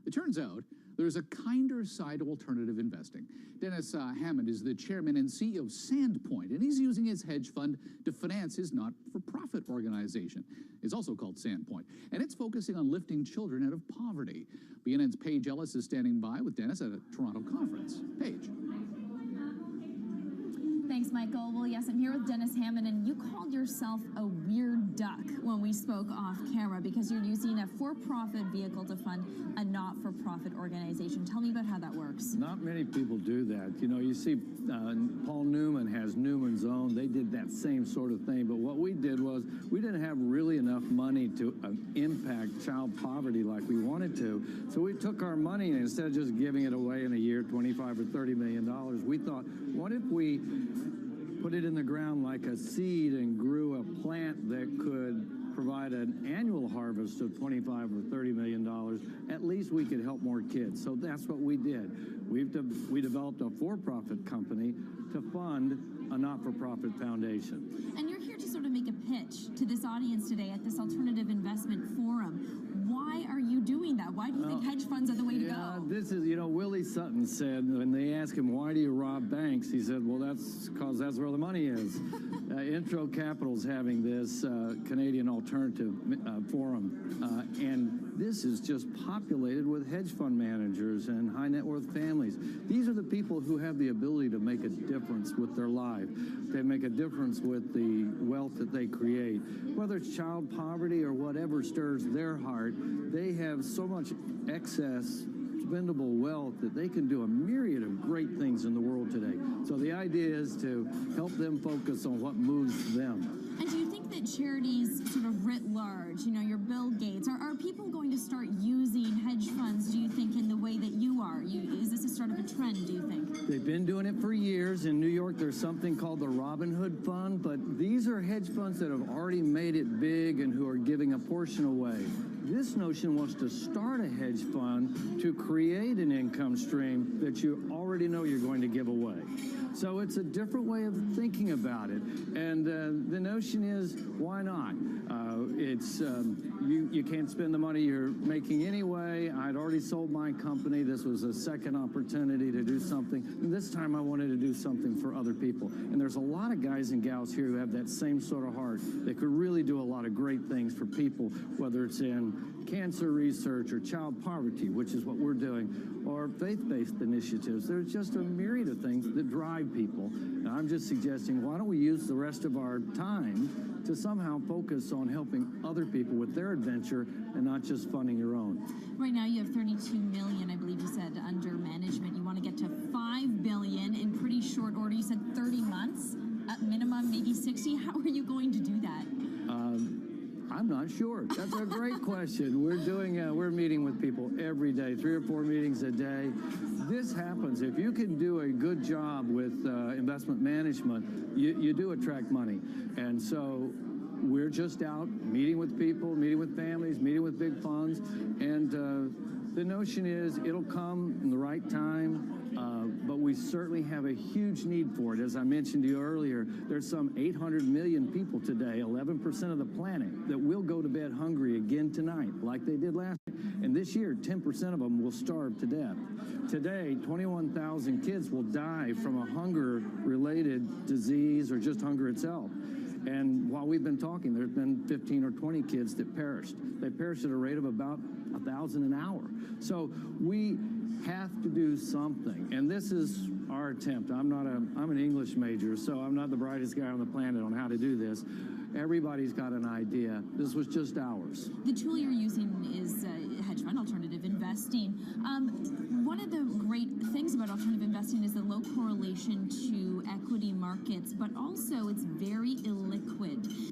It turns out there's a kinder side to alternative investing. Dennis Hammond is the chairman and CEO of SandPointe, and he's using his hedge fund to finance his not-for-profit organization. It's also called SandPointe, and it's focusing on lifting children out of poverty. BNN's Paige Ellis is standing by with Dennis at a Toronto conference. Paige. Thanks, Michael. Well, yes, I'm here with Dennis Hammond, and you called yourself a weird duck when we spoke off camera because you're using a for-profit vehicle to fund a not-for-profit organization. Tell me about how that works. Not many people do that. You know, you see Paul Newman has Newman's Own. They did that same sort of thing. But what we did was we didn't have really enough money to impact child poverty like we wanted to. So we took our money, and instead of just giving it away in a year, $25 or $30 million, we thought, what if we put it in the ground like a seed and grew a plant that could provide an annual harvest of $25 or $30 million, at least we could help more kids. So that's what we did. We developed a for-profit company to fund a not-for-profit foundation. And you're here to sort of make a pitch to this audience today at this alternative investment forum. Why are you doing that? Why do you think hedge funds are the way to go? This is, you know, Willie Sutton said, when they asked him, why do you rob banks? He said, well, that's because that's where the money is. Intro Capital's having this Canadian Alternative Forum, and this is just populated with hedge fund managers and high net worth families. These are the people who have the ability to make a difference with their life. They make a difference with the wealth that they create. Whether it's child poverty or whatever stirs their heart, they have so much excess spendable wealth that they can do a myriad of great things in the world today. So the idea is to help them focus on what moves them. And do you think that charities sort of writ large, you know, your Bill Gates, are people going to start using hedge funds, do you think, in the way that you are? Is this a sort of a trend, do you think? They've been doing it for years. In New York, there's something called the Robin Hood Fund, but these are hedge funds that have already made it big and who are giving a portion away. This notion wants to start a hedge fund to create an income stream that you already know you're going to give away. So it's a different way of thinking about it. And the notion is, why not? You can't spend the money you're making anyway. I'd already sold my company. This was a second opportunity to do something. And this time I wanted to do something for other people. And there's a lot of guys and gals here who have that same sort of heart. They could really do a lot of great things for people, whether it's in cancer research or child poverty, which is what we're doing, or faith-based initiatives. There's just a myriad of things that drive people. And I'm just suggesting, why don't we use the rest of our time to somehow focus on helping other people with their adventure and not just funding your own. Right now you have 32 million, I believe you said, under management. You want to get to 5 billion in pretty short order. You said 30 months, at minimum maybe 60. How are you going to do that? I'm not sure. That's a great question. We're meeting with people every day, 3 or 4 meetings a day. This happens. If you can do a good job with investment management, you do attract money. And so we're just out meeting with people, meeting with families, meeting with big funds. And the notion is it'll come in the right time. But we certainly have a huge need for it. As I mentioned to you earlier, there's some 800 million people today, 11% of the planet, that will go to bed hungry again tonight, like they did last year. And this year, 10% of them will starve to death. Today, 21,000 kids will die from a hunger-related disease or just hunger itself. And while we've been talking, there's been 15 or 20 kids that perished. They perished at a rate of about 1,000 an hour. So we have to do something. And this is our attempt. I'm an English major, so I'm not the brightest guy on the planet on how to do this. Everybody's got an idea. This was just ours. The tool you're using is hedge fund alternative investing. One of the great things about alternative investing is the low correlation to equity markets, but also it's very illiquid.